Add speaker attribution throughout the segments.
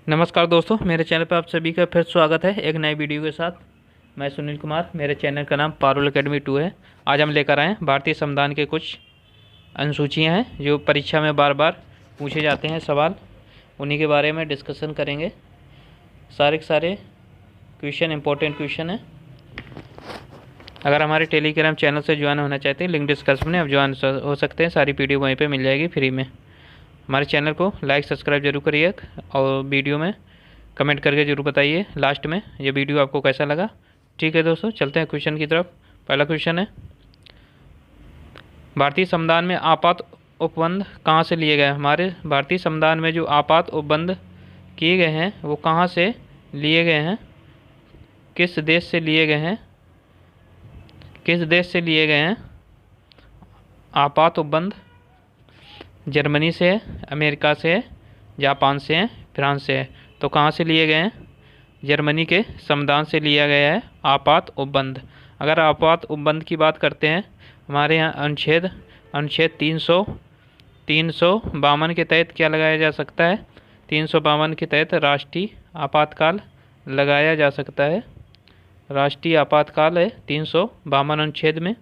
Speaker 1: नमस्कार दोस्तों, मेरे चैनल पर आप सभी का फिर स्वागत है एक नई वीडियो के साथ। मैं सुनील कुमार, मेरे चैनल का नाम पारुल अकेडमी 2 है। आज हम लेकर आए हैं भारतीय संविधान के कुछ अनुसूचियां हैं जो परीक्षा में बार बार पूछे जाते हैं सवाल, उन्हीं के बारे में डिस्कशन करेंगे। सारे के सारे क्वेश्चन इंपॉर्टेंट क्वेश्चन हैं। अगर हमारे टेलीग्राम चैनल से ज्वाइन होना चाहते हैं, लिंक डिस्क्रिप्शन में आप ज्वाइन हो सकते हैं। सारी पीडीएफ वहीं पर मिल जाएगी फ्री में। हमारे चैनल को लाइक सब्सक्राइब जरूर करिए और वीडियो में कमेंट करके ज़रूर बताइए लास्ट में ये वीडियो आपको कैसा लगा। ठीक है दोस्तों, चलते हैं क्वेश्चन की तरफ। पहला क्वेश्चन है, भारतीय संविधान में आपात उपबंध कहाँ से लिए गए? हमारे भारतीय संविधान में जो आपात उपबंध किए गए हैं वो कहाँ से लिए गए हैं, किस देश से लिए गए हैं, किस देश से लिए गए हैं आपात उपबंध? जर्मनी से है, अमेरिका से है, जापान से है, फ्रांस से है। तो कहाँ से लिए गए हैं? जर्मनी के संविधान से लिया गया है आपात उपबंध। अगर आपात उपबंध की बात करते हैं, हमारे यहाँ अनुच्छेद 352 के तहत क्या लगाया जा सकता है? 352 के तहत राष्ट्रीय आपातकाल लगाया जा सकता है। राष्ट्रीय आपातकाल है 352 अनुच्छेद में।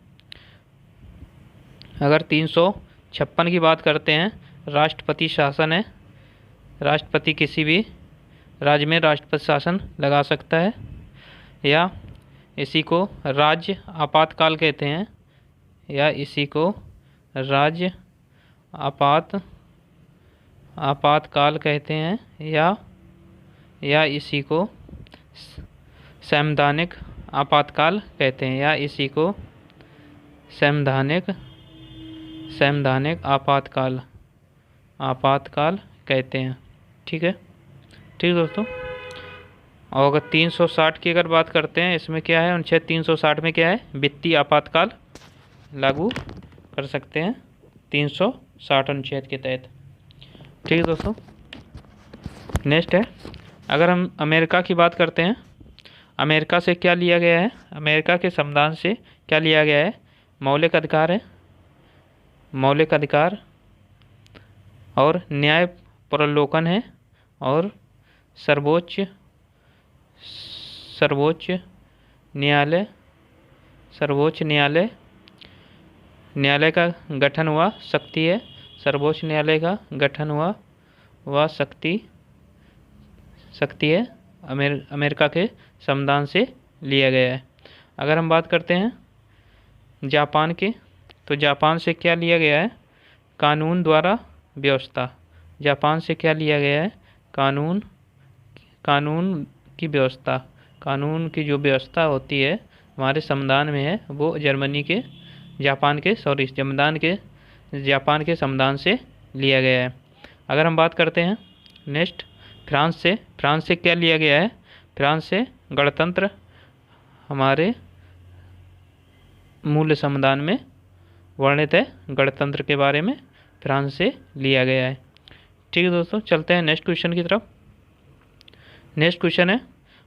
Speaker 1: अगर 356 की बात करते हैं, राष्ट्रपति शासन है। राष्ट्रपति किसी भी राज्य में राष्ट्रपति शासन लगा सकता है, या इसी को राज्य आपातकाल कहते हैं, या इसी को राज्य आपातकाल कहते हैं, या इसी को संवैधानिक आपातकाल कहते हैं, या इसी को संवैधानिक आपातकाल कहते हैं। ठीक है दोस्तों। और अगर 360 की अगर बात करते हैं, इसमें क्या है? अनुच्छेद 360 में क्या है? वित्तीय आपातकाल लागू कर सकते हैं 360 अनुच्छेद के तहत। ठीक है दोस्तों। नेक्स्ट है, अगर हम अमेरिका की बात करते हैं, अमेरिका से क्या लिया गया है? अमेरिका के संविधान से क्या लिया गया है? मौलिक अधिकार है, मौलिक अधिकार और न्याय प्रलोभन है, और सर्वोच्च न्यायालय का गठन हुआ शक्ति है। सर्वोच्च न्यायालय का गठन हुआ वह शक्ति है अमेरिका के संविधान से लिया गया है। अगर हम बात करते हैं जापान की, तो जापान से क्या लिया गया है? कानून द्वारा व्यवस्था। जापान से क्या लिया गया है? कानून की व्यवस्था। कानून की जो व्यवस्था होती है हमारे संविधान में है, वो जापान के संविधान से लिया गया है। अगर हम बात करते हैं नेक्स्ट फ्रांस से क्या लिया गया है? फ्रांस से गणतंत्र, हमारे मूल संविधान में वर्णित है गणतंत्र के बारे में, फ्रांस से लिया गया है। ठीक है दोस्तों, चलते हैं नेक्स्ट क्वेश्चन की तरफ। नेक्स्ट क्वेश्चन है,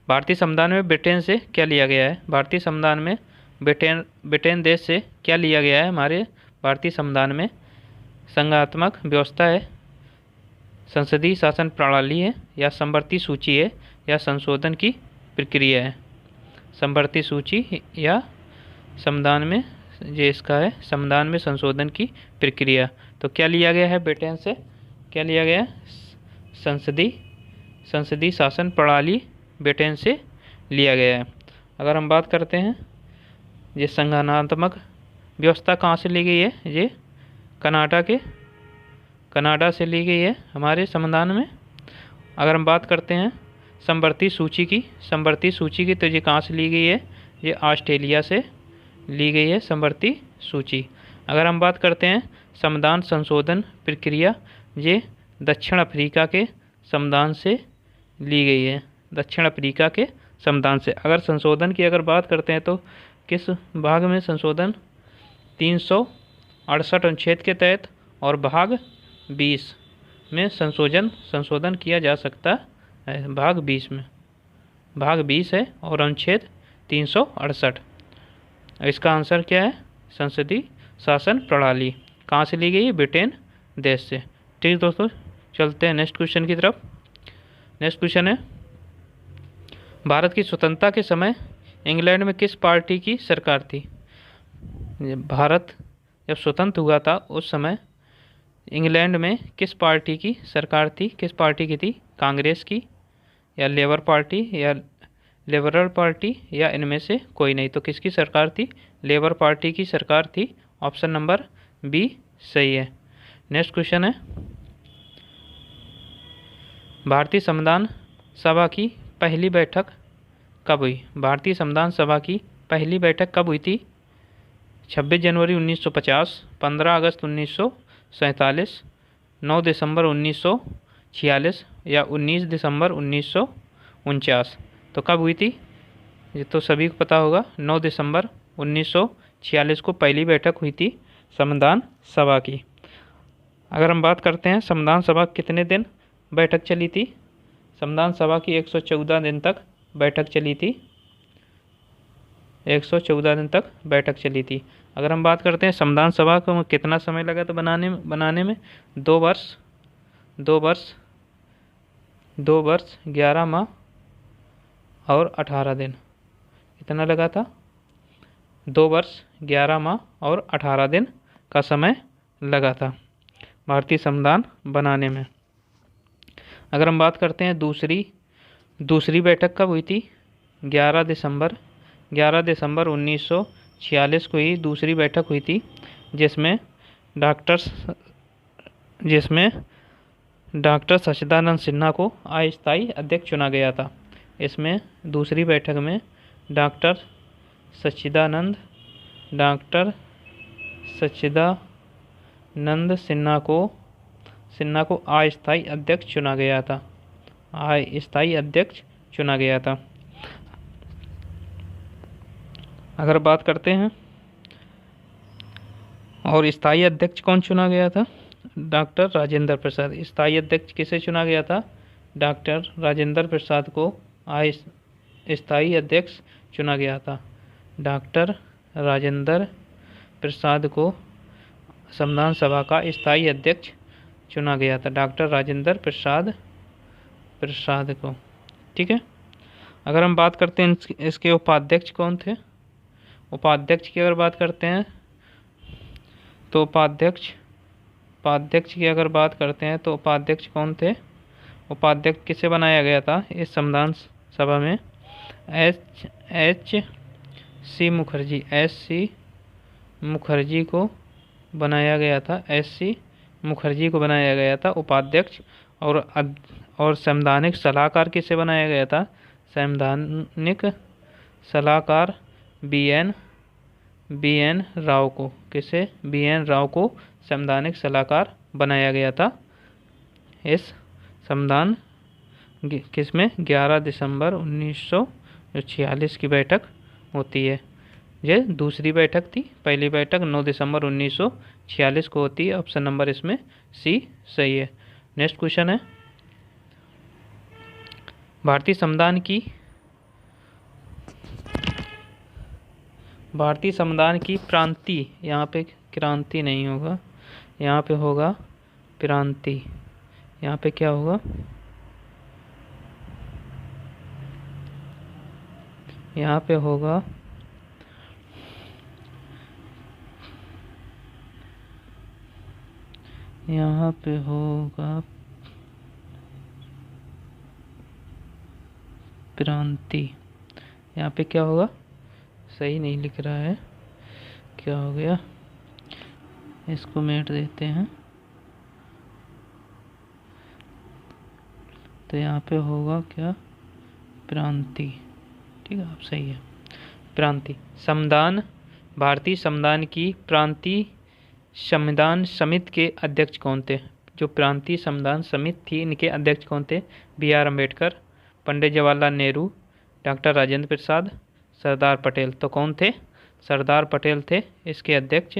Speaker 1: भारतीय संविधान में ब्रिटेन से क्या लिया गया है? भारतीय संविधान में ब्रिटेन देश से क्या लिया गया है? हमारे भारतीय संविधान में संघात्मक व्यवस्था है, संसदीय शासन प्रणाली है, या समवर्ती सूची है, या संशोधन की प्रक्रिया है। समवर्ती सूची या संविधान में ये इसका है संविधान में संशोधन की प्रक्रिया। तो क्या लिया गया है ब्रिटेन से? क्या लिया गया है? संसदीय शासन प्रणाली ब्रिटेन से लिया गया है। अगर हम बात करते हैं ये संगठनात्मक व्यवस्था कहाँ से ली गई है? ये कनाडा से ली गई है हमारे संविधान में। अगर हम बात करते हैं समवर्ती सूची की, तो ये कहाँ से ली गई है? ये ऑस्ट्रेलिया से ली गई है समवर्ती सूची। अगर हम बात करते हैं संविधान संशोधन प्रक्रिया, ये दक्षिण अफ्रीका के संविधान से ली गई है, दक्षिण अफ्रीका के संविधान से। अगर संशोधन की अगर बात करते हैं तो किस भाग में संशोधन? 368 अनुच्छेद के तहत और भाग 20 में संशोधन किया जा सकता है। भाग 20 है और अनुच्छेद 368। इसका आंसर क्या है? संसदीय शासन प्रणाली कहाँ से ली गई? ब्रिटेन देश से। ठीक दोस्तों, चलते हैं नेक्स्ट क्वेश्चन की तरफ। नेक्स्ट क्वेश्चन है, भारत की स्वतंत्रता के समय इंग्लैंड में किस पार्टी की सरकार थी? भारत जब स्वतंत्र हुआ था उस समय इंग्लैंड में किस पार्टी की सरकार थी? किस पार्टी की थी? कांग्रेस की, या लेबर पार्टी, या लिबरल पार्टी, या इनमें से कोई नहीं। तो किसकी सरकार थी? लेबर पार्टी की सरकार थी। ऑप्शन नंबर बी सही है। नेक्स्ट क्वेश्चन है, भारतीय संविधान सभा की पहली बैठक कब हुई? भारतीय संविधान सभा की पहली बैठक कब हुई थी? 26 जनवरी 1950, 15 अगस्त 1947, 9 दिसंबर 1946 या 19 दिसंबर 1949। तो कब हुई थी? ये तो सभी को पता होगा, 9 दिसंबर 1946 को पहली बैठक हुई थी संविधान सभा की। अगर हम बात करते हैं संविधान सभा कितने दिन बैठक चली थी? संविधान सभा की 114 दिन तक बैठक चली थी। 114 दिन तक बैठक चली थी। अगर हम बात करते हैं संविधान सभा को कितना समय लगा था बनाने में 2 वर्ष 11 माह और 18 दिन। कितना लगा था? 2 वर्ष 11 माह और 18 दिन का समय लगा था भारतीय संविधान बनाने में। अगर हम बात करते हैं दूसरी बैठक कब हुई थी? 11 दिसंबर 1946 को ही दूसरी बैठक हुई थी, जिसमें डॉक्टर सच्चिदानंद सिन्हा को अस्थायी अध्यक्ष चुना गया था। इसमें दूसरी बैठक में डॉक्टर सच्चिदानंद सिन्हा को अस्थायी अध्यक्ष चुना गया था। अगर बात करते हैं और स्थायी अध्यक्ष कौन चुना गया था? डॉक्टर राजेंद्र प्रसाद। स्थायी अध्यक्ष किसे चुना गया था? डॉक्टर राजेंद्र प्रसाद को स्थायी अध्यक्ष चुना गया था। डॉक्टर राजेंद्र प्रसाद को संविधान सभा का स्थायी अध्यक्ष चुना गया था। डॉक्टर राजेंद्र प्रसाद को। ठीक है। अगर हम बात करते हैं इसके उपाध्यक्ष कौन थे? उपाध्यक्ष की अगर बात करते हैं तो उपाध्यक्ष कौन थे? उपाध्यक्ष किसे बनाया गया था इस संविधान सभा में? सी मुखर्जी को बनाया गया था उपाध्यक्ष। और संवैधानिक सलाहकार किसे बनाया गया था? संवैधानिक सलाहकार बी.एन. राव को। किसे? बी.एन. राव को संवैधानिक सलाहकार बनाया गया था इस संविधान किसमें? 11 दिसंबर 1946 की बैठक होती है। ये दूसरी बैठक थी। पहली बैठक 9 दिसंबर 1946 को होती है। ऑप्शन नंबर इसमें सी सही है। नेक्स्ट क्वेश्चन है, भारतीय संविधान की प्रांति, यहाँ पे क्रांति नहीं होगा, यहाँ पे होगा प्रांति। यहाँ पे क्या होगा? यहाँ पे होगा प्रांति। यहाँ पे क्या होगा? सही नहीं लिख रहा है, क्या हो गया? इसको मिट देते हैं। तो यहाँ पे होगा क्या? प्रांति। ठीक है, आप सही है। प्रांति संविधान, भारतीय संविधान की प्रांतीय संविधान समिति के अध्यक्ष कौन थे? जो प्रांतीय संविधान समिति थी, इनके अध्यक्ष कौन थे? B.R. अम्बेडकर, पंडित जवाहरलाल नेहरू, डॉक्टर राजेंद्र प्रसाद, सरदार पटेल। तो कौन थे? सरदार पटेल थे इसके अध्यक्ष।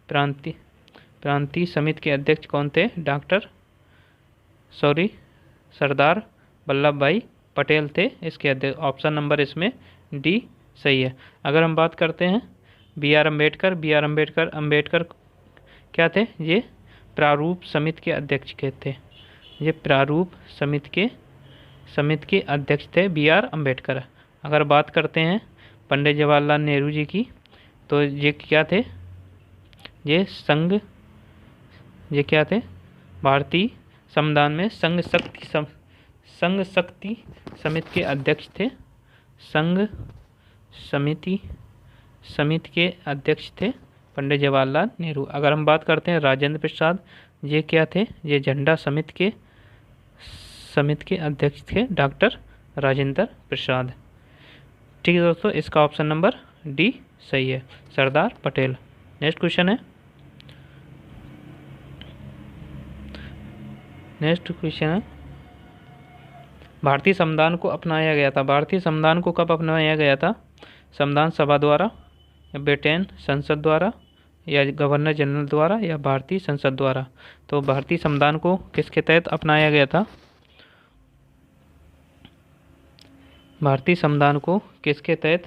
Speaker 1: प्रांतीय समिति के अध्यक्ष कौन थे? सरदार वल्लभ भाई पटेल थे इसके अध्यक्ष। ऑप्शन नंबर इसमें डी सही है। अगर हम बात करते हैं B.R. अम्बेडकर क्या थे? ये प्रारूप समिति के अध्यक्ष के थे। ये प्रारूप समिति के समिति के अध्यक्ष थे BR अम्बेडकर। अगर बात करते हैं पंडित जवाहरलाल नेहरू जी की, तो ये क्या थे, ये क्या थे, भारतीय संविधान में संघ शक्ति समिति के अध्यक्ष थे। संघ समिति के अध्यक्ष थे पंडित जवाहरलाल नेहरू। अगर हम बात करते हैं राजेंद्र प्रसाद, ये क्या थे, ये झंडा समिति के अध्यक्ष थे डॉक्टर राजेंद्र प्रसाद। ठीक है दोस्तों, इसका ऑप्शन नंबर डी सही है, सरदार पटेल। नेक्स्ट क्वेश्चन है, भारतीय संविधान को अपनाया गया था। भारतीय संविधान को कब अपनाया गया था? संविधान सभा द्वारा, या ब्रिटेन संसद द्वारा, या गवर्नर जनरल द्वारा, या भारतीय संसद द्वारा। तो भारतीय संविधान को किसके तहत अपनाया गया था? भारतीय संविधान को किसके तहत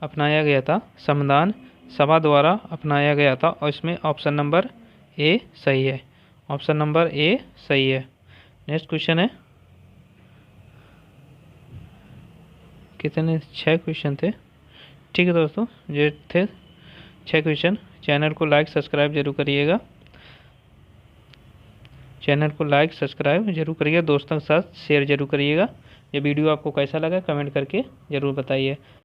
Speaker 1: अपनाया गया था? संविधान सभा द्वारा अपनाया गया था, और इसमें ऑप्शन नंबर ए सही है। ऑप्शन नंबर ए सही है। नेक्स्ट क्वेश्चन है, कितने 6 क्वेश्चन थे। ठीक है दोस्तों, ये थे 6 क्वेश्चन। चैनल को लाइक सब्सक्राइब जरूर करिएगा, दोस्तों के साथ शेयर जरूर करिएगा। ये वीडियो आपको कैसा लगा कमेंट करके ज़रूर बताइए।